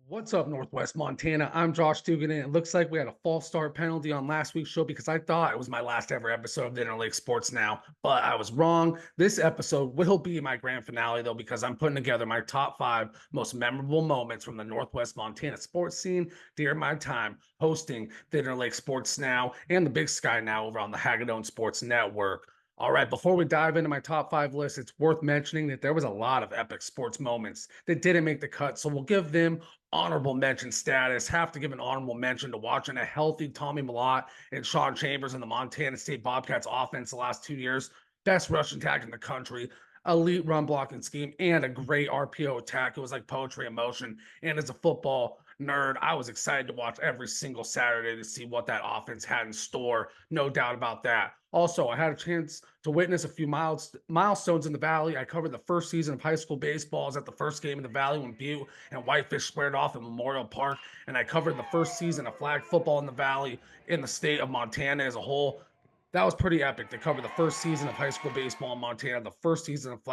What's up, Northwest Montana? I'm Josh Dugan, and it looks like we had a false start penalty on last week's show because I thought it was my last ever episode of the Interlake Sports Now, but I was wrong. This episode will be my grand finale, though, because I'm putting together my top five most memorable moments from the Northwest Montana sports scene during my time hosting the Interlake Sports Now and the Big Sky Now over on the Hagadone Sports Network. All right, before we dive into my top five list, it's worth mentioning that there was a lot of epic sports moments that didn't make the cut. So we'll give them honorable mention status. Have to give an honorable mention to watching a healthy Tommy Mellott and Sean Chambers in the Montana State Bobcats offense the last 2 years. Best rushing attack in the country, elite run blocking scheme, and a great RPO attack. It was like poetry in motion. And as a football nerd, I was excited to watch every single Saturday to see what that offense had in store. No doubt about that. Also, I had a chance to witness a few milestones in the Valley. I covered the first season of high school baseball. I was at the first game in the Valley when Butte and Whitefish squared off at Memorial Park. And I covered the first season of flag football in the Valley in the state of Montana as a whole. That was pretty epic to cover the first season of high school baseball in Montana, the first season of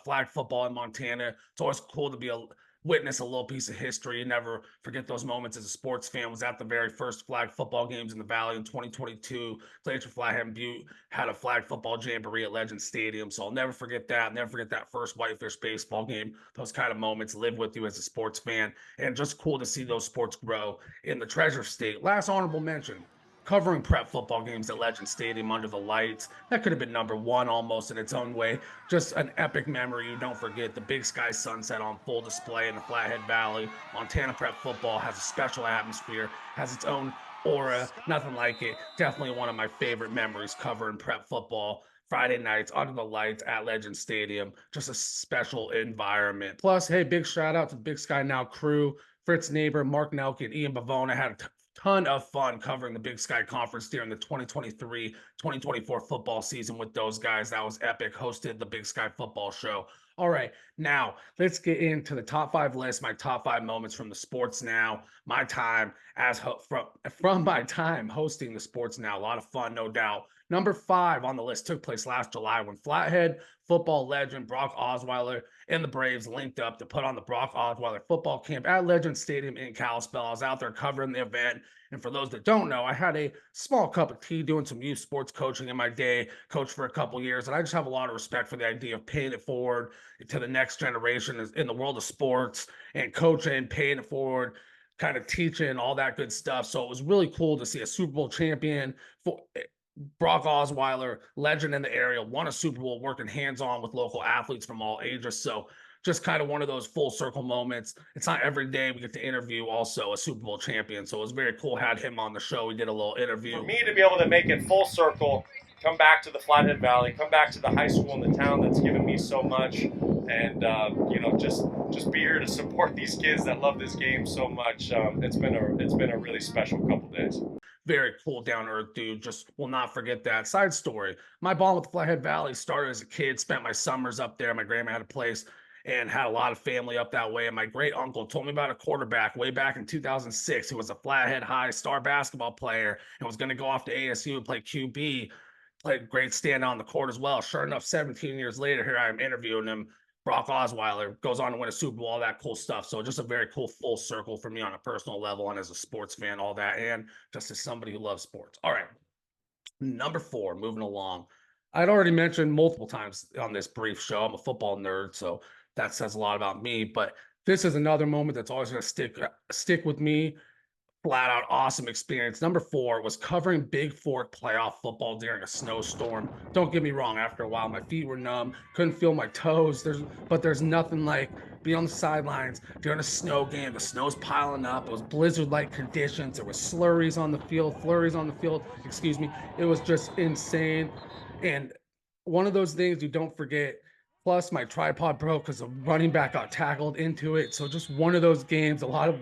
flag football in Montana. It's always cool to be a witness a little piece of history. You never forget those moments as a sports fan. Was at the very first flag football games in the Valley in 2022. Glacier Flathead Butte had a flag football jamboree at Legend Stadium. So I'll never forget that. Never forget that first Whitefish baseball game. Those kind of moments live with you as a sports fan. And just cool to see those sports grow in the Treasure State. Last honorable mention, covering prep football games at Legend Stadium under the lights. That could have been number one almost in its own way. Just an epic memory you don't forget. The Big Sky sunset on full display in the Flathead Valley. Montana prep football has a special atmosphere, has its own aura, nothing like it. Definitely one of my favorite memories covering prep football. Friday nights under the lights at Legend Stadium, just a special environment. Plus, hey, big shout out to the Big Sky Now crew, Fritz Neighbor, Mark Nelke, and Ian Bavona had a ton of fun covering the Big Sky Conference during the 2023-2024 football season with those guys. That was epic. Hosted the Big Sky Football Show. All right, now let's get into the top five list. My top five moments from the Sports Now. My time from my time hosting the Sports Now. A lot of fun, no doubt. Number five on the list took place last July when Flathead football legend Brock Osweiler and the Braves linked up to put on the Brock Osweiler football camp at Legend Stadium in Kalispell. I was out there covering the event. And for those that don't know, I had a small cup of tea doing some youth sports coaching in my day, coached for a couple years. And I just have a lot of respect for the idea of paying it forward to the next generation in the world of sports and coaching, paying it forward, kind of teaching, all that good stuff. So it was really cool to see a Super Bowl champion for Brock Osweiler, legend in the area, won a Super Bowl, working hands-on with local athletes from all ages. So just kind of one of those full circle moments. It's not every day we get to interview also a Super Bowl champion. So it was very cool. Had him on the show. We did a little interview. For me to be able to make it full circle, come back to the Flathead Valley, come back to the high school in the town that's given me so much, and just be here to support these kids that love this game so much. It's been a really special couple days. Very cool, down earth dude. Just will not forget that. Side story, my bond with the Flathead Valley started as a kid, spent my summers up there. My grandma had a place and had a lot of family up that way. And my great uncle told me about a quarterback way back in 2006 who was a Flathead High star basketball player and was going to go off to ASU and play QB. Played great stand on the court as well. Sure enough, 17 years later, here I am interviewing him. Brock Osweiler goes on to win a Super Bowl, all that cool stuff. So just a very cool full circle for me on a personal level and as a sports fan, all that, and just as somebody who loves sports. All right, number four, moving along. I'd already mentioned multiple times on this brief show, I'm a football nerd, so that says a lot about me. But this is another moment that's always going to stick with me. Flat out awesome experience. Number four was covering Bigfork playoff football during a snowstorm. Don't get me wrong, after a while, my feet were numb, couldn't feel my toes. There's nothing like being on the sidelines during a snow game. The snow's piling up. It was blizzard-like conditions. There was flurries on the field, excuse me. It was just insane. And one of those things you don't forget. Plus, my tripod broke because the running back got tackled into it. So just one of those games, a lot of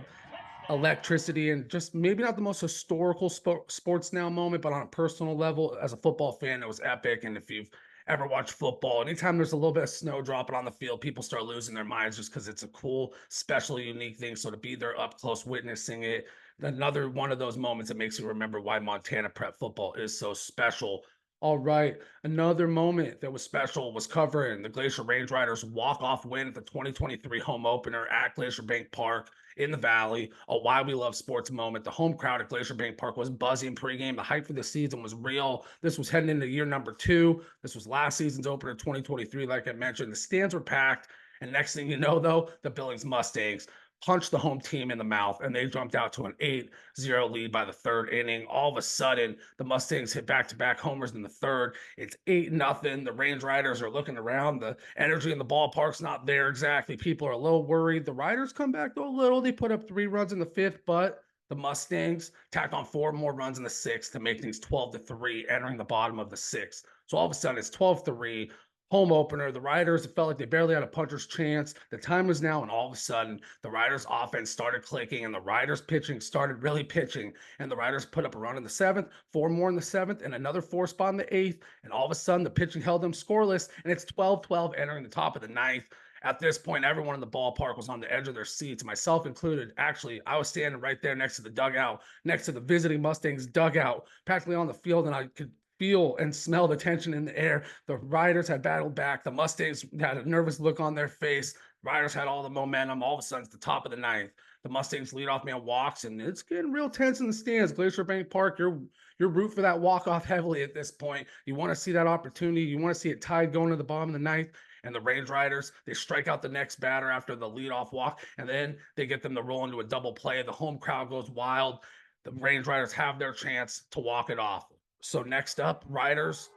electricity, and just maybe not the most historical sports now moment, but on a personal level, as a football fan, it was epic. And if you've ever watched football, anytime there's a little bit of snow dropping on the field, people start losing their minds just because it's a cool, special, unique thing. So to be there up close witnessing it, another one of those moments that makes you remember why Montana prep football is so special. All right. Another moment that was special was covering the Glacier Range Riders walk-off win at the 2023 home opener at Glacier Bank Park in the Valley. A why we love sports moment. The home crowd at Glacier Bank Park was buzzing pregame. The hype for the season was real. This was heading into year number 2. This was last season's opener 2023, like I mentioned. The stands were packed. And next thing you know, though, the Billings Mustangs punched the home team in the mouth and they jumped out to an 8-0 lead by the third inning. All of a sudden, the Mustangs hit back-to-back homers in the third. It's 8-0. The Range Riders are looking around. The energy in the ballpark's not there exactly. People are a little worried. The Riders come back though a little. They put up 3 runs in the 5th, but the Mustangs tack on 4 more runs in the 6th to make things 12-3, entering the bottom of the 6th. So all of a sudden, it's 12-3 home opener. The Riders, it felt like they barely had a puncher's chance. The time was now, and all of a sudden, the Riders' offense started clicking, and the Riders' pitching started really pitching. And the Riders put up a run in the 7th, 4 more in the 7th, and another 4 spot in the 8th. And all of a sudden, the pitching held them scoreless, and it's 12-12 entering the top of the 9th. At this point, everyone in the ballpark was on the edge of their seats, myself included. Actually, I was standing right there next to the dugout, next to the visiting Mustangs dugout, practically on the field, and I could feel and smell the tension in the air. The Riders had battled back. The Mustangs had a nervous look on their face. Riders had all the momentum. All of a sudden, it's the top of the 9th. The Mustangs leadoff man walks, and it's getting real tense in the stands. Glacier Bank Park, you're root for that walk-off heavily at this point. You want to see that opportunity. You want to see it tied going to the bottom of the 9th. And the Range Riders, they strike out the next batter after the leadoff walk, and then they get them to roll into a double play. The home crowd goes wild. The Range Riders have their chance to walk it off. So next up, Riders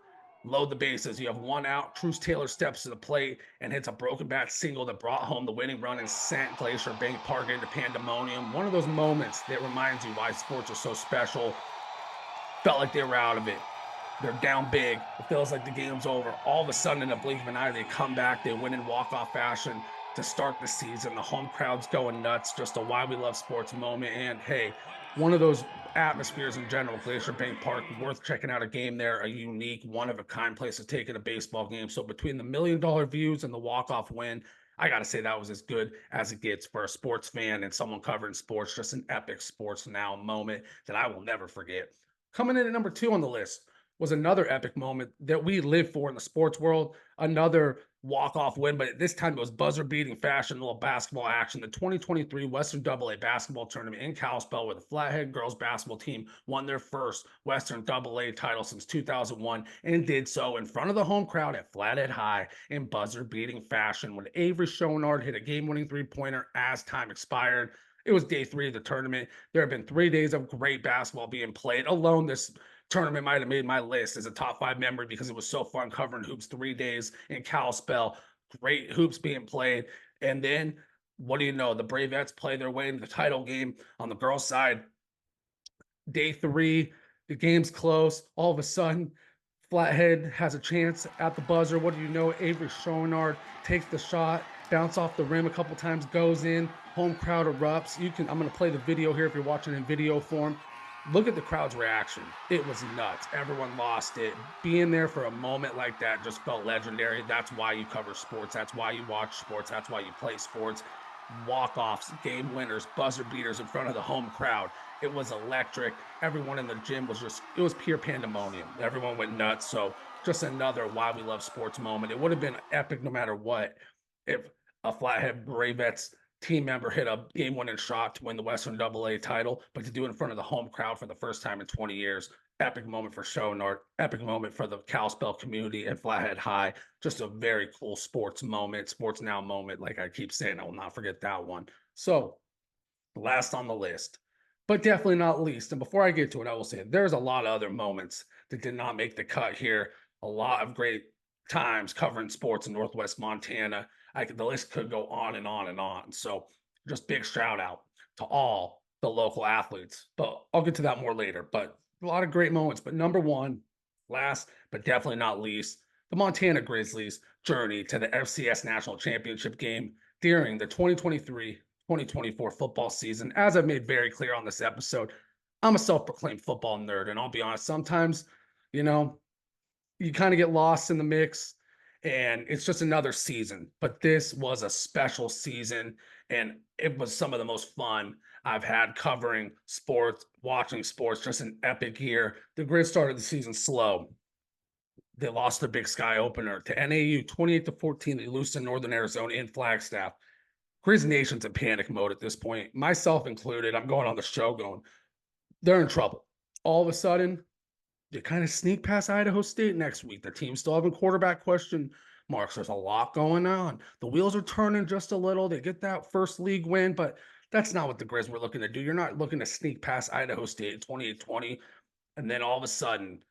load the bases. You have 1 out. Truce Taylor steps to the plate and hits a broken bat single that brought home the winning run and sent Glacier Bank Park into pandemonium. One of those moments that reminds you why sports are so special. Felt like they were out of it. They're down big. It feels like the game's over. All of a sudden, in a blink of an eye, they come back. They win in walk-off fashion to start the season. The home crowd's going nuts. Just a why we love sports moment. And hey, one of those atmospheres in general, Glacier Bank Park, worth checking out a game there, a unique, one-of-a-kind place to take in a baseball game. So between the $1 million views and the walk-off win, I got to say that was as good as it gets for a sports fan and someone covering sports. Just an epic sports now moment that I will never forget. Coming in at number 2 on the list was another epic moment that we live for in the sports world. Another walk-off win, but this time it was buzzer-beating fashion, a little basketball action. The 2023 Western AA basketball tournament in Kalispell, where the Flathead girls basketball team won their first Western AA title since 2001, and did so in front of the home crowd at Flathead High in buzzer-beating fashion when Avery Chouinard hit a game-winning three-pointer as time expired. It was day 3 of the tournament. There have been 3 days of great basketball being played. Alone, this tournament might have made my list as a top 5 memory because it was so fun covering hoops 3 days in Kalispell. Great hoops being played. And then, what do you know? The Bravettes play their way into the title game on the girls' side. Day 3, the game's close. All of a sudden, Flathead has a chance at the buzzer. What do you know? Avery Chouinard takes the shot, bounce off the rim a couple times, goes in. Home crowd erupts. I'm going to play the video here if you're watching in video form. Look at the crowd's reaction. It was nuts. Everyone lost it. Being there for a moment like that just felt legendary. That's why you cover sports. That's why you watch sports. That's why you play sports. Walk-offs, game winners, buzzer beaters in front of the home crowd. It was electric. Everyone in the gym it was pure pandemonium. Everyone went nuts. So just another why we love sports moment. It would have been epic no matter what if a Flathead Bravettes team member hit a game-winning shot to win the Western AA title, but to do it in front of the home crowd for the first time in 20 years, epic moment for Chouinard, epic moment for the Kalispell community and Flathead High. Just a very cool sports moment, sports now moment. Like I keep saying, I will not forget that one. So, last on the list, but definitely not least. And before I get to it, I will say there's a lot of other moments that did not make the cut here. A lot of great times covering sports in Northwest Montana. The list could go on and on and on. So just big shout out to all the local athletes, but I'll get to that more later. But a lot of great moments. But number 1, last but definitely not least, the Montana Grizzlies' journey to the FCS National Championship game during the 2023-2024 football season. As I've made very clear on this episode, I'm a self-proclaimed football nerd, and I'll be honest, sometimes, you kind of get lost in the mix and it's just another season. But this was a special season, and it was some of the most fun I've had covering sports, watching sports, just an epic year. The Grizz started the season slow. They lost the Big Sky opener to NAU 28-14. They lose to Northern Arizona in Flagstaff. Grizz Nation's in panic mode at this point, myself included. I'm going on the show going, they're in trouble. All of a sudden, they kind of sneak past Idaho State next week. The team's still having quarterback question marks. There's a lot going on. The wheels are turning just a little. They get that first league win, but that's not what the Grizz were looking to do. You're not looking to sneak past Idaho State 28-20, and then all of a sudden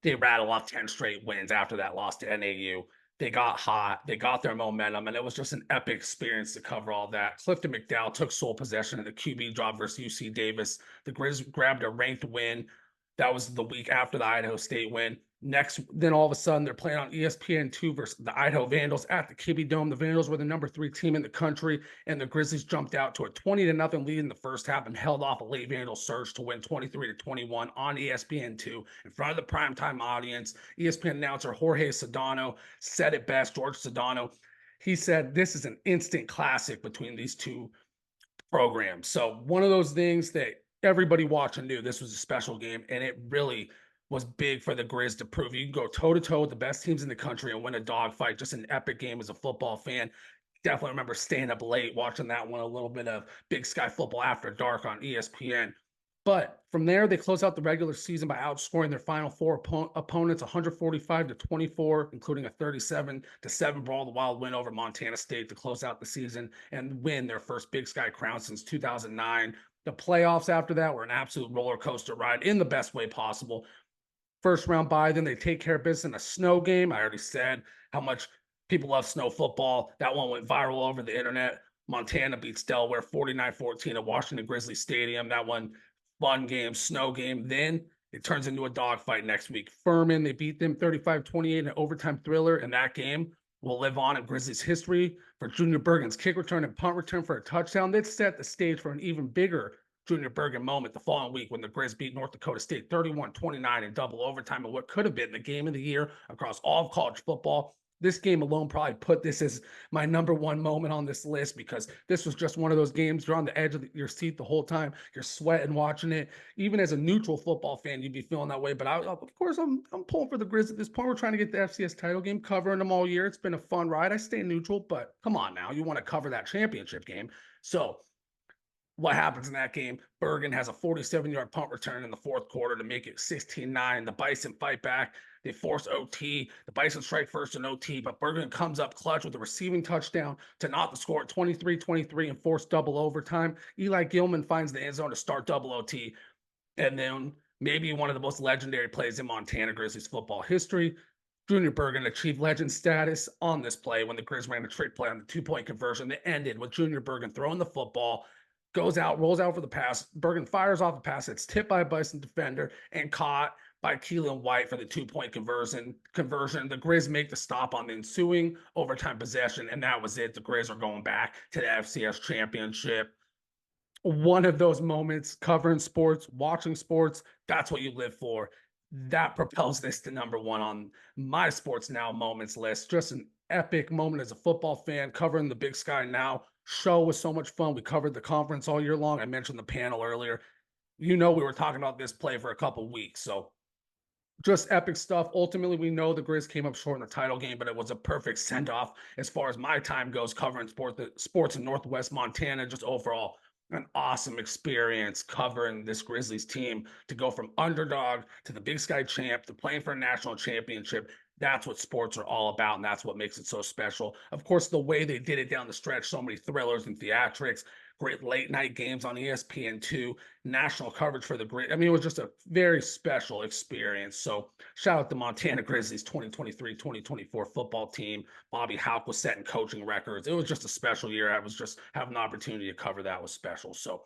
they rattle off 10 straight wins after that loss to NAU. They got hot, they got their momentum, and it was just an epic experience to cover all that. Clifton McDowell took sole possession of the QB job versus UC Davis. The Grizz grabbed a ranked win. That was the week after the Idaho State win. Then all of a sudden they're playing on ESPN2 versus the Idaho Vandals at the Kibbe Dome. The Vandals were the #3 team in the country, and the Grizzlies jumped out to a 20-0 lead in the first half and held off a late Vandal surge to win 23-21 on ESPN2 in front of the primetime audience. ESPN announcer Jorge Sedano said it best. George Sedano, he said, "This is an instant classic between these two programs." So one of those things that everybody watching knew this was a special game, and it really was big for the Grizz to prove you can go toe to toe with the best teams in the country and win a dogfight. Just an epic game as a football fan. Definitely remember staying up late watching that one. A little bit of Big Sky football after dark on ESPN. But from there, they close out the regular season by outscoring their final four opponents 145-24, including a 37-7 Brawl the Wild win over Montana State to close out the season and win their first Big Sky crown since 2009. The playoffs after that were an absolute roller coaster ride in the best way possible. First round bye, then they take care of business in a snow game. I already said how much people love snow football. That one went viral over the internet. Montana beats Delaware 49-14 at Washington Grizzly Stadium. That one, fun game, snow game. Then it turns into a dogfight next week. Furman, they beat them 35-28 in an overtime thriller, and that game will live on in Grizzlies history for Junior Bergen's kick return and punt return for a touchdown. That set the stage for an even bigger Junior Bergen moment the following week when the Grizz beat North Dakota State 31-29 in double overtime of what could have been the game of the year across all of college football. This game alone probably put this as my #1 moment on this list because this was just one of those games you're on the edge of your seat the whole time. You're sweating watching it. Even as a neutral football fan, you'd be feeling that way. But of course, I'm pulling for the Grizz at this point. We're trying to get the FCS title game, covering them all year. It's been a fun ride. I stay neutral, but come on now, you want to cover that championship game. So what happens in that game? Bergen has a 47-yard punt return in the fourth quarter to make it 16-9. The Bison fight back. They force OT. The Bison strike first in OT, but Bergen comes up clutch with a receiving touchdown to knot the score at 23-23 and force double overtime. Eli Gilman finds the end zone to start double OT. And then maybe one of the most legendary plays in Montana Grizzlies football history. Junior Bergen achieved legend status on this play when the Grizz ran a trick play on the two-point conversion that ended with Junior Bergen throwing the football, goes out, rolls out for the pass. Bergen fires off the pass. It's tipped by a Bison defender and caught by Keelan White for the two-point conversion. The Grizz make the stop on the ensuing overtime possession, and that was it. The Grizz are going back to the FCS championship. One of those moments, covering sports, watching sports, that's what you live for. That propels this to #1 on my Sports Now moments list. Just an epic moment as a football fan, covering the Big Sky Now. Show was so much fun. We covered the conference all year long. I mentioned the panel earlier. We were talking about this play for a couple weeks. So just epic stuff. Ultimately, we know the Grizz came up short in the title game, but it was a perfect send-off as far as my time goes covering sports in Northwest Montana. Just overall, an awesome experience covering this Grizzlies team to go from underdog to the Big Sky champ to playing for a national championship. That's what sports are all about, and that's what makes it so special. Of course, the way they did it down the stretch, so many thrillers and theatrics, great late night games on ESPN2, national coverage for the great. I mean, it was just a very special experience. So shout out the Montana Grizzlies 2023-2024 football team. Bobby Houck was setting coaching records. It was just a special year. I was just having the opportunity to cover that was special. So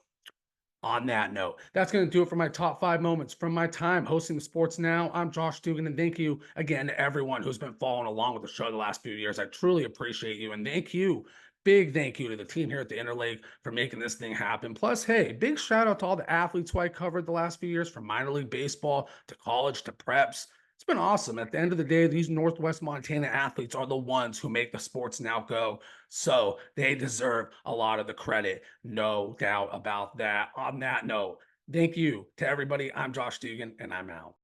on that note, that's going to do it for my top 5 moments from my time hosting the Sports Now. I'm Josh Dugan, and thank you again to everyone who's been following along with the show the last few years. I truly appreciate you, and thank you. Big thank you to the team here at the Interleague for making this thing happen. Plus, hey, big shout out to all the athletes who I covered the last few years, from minor league baseball to college to preps. It's been awesome. At the end of the day, these Northwest Montana athletes are the ones who make the Sports Now go. So they deserve a lot of the credit. No doubt about that. On that note, thank you to everybody. I'm Josh Dugan, and I'm out.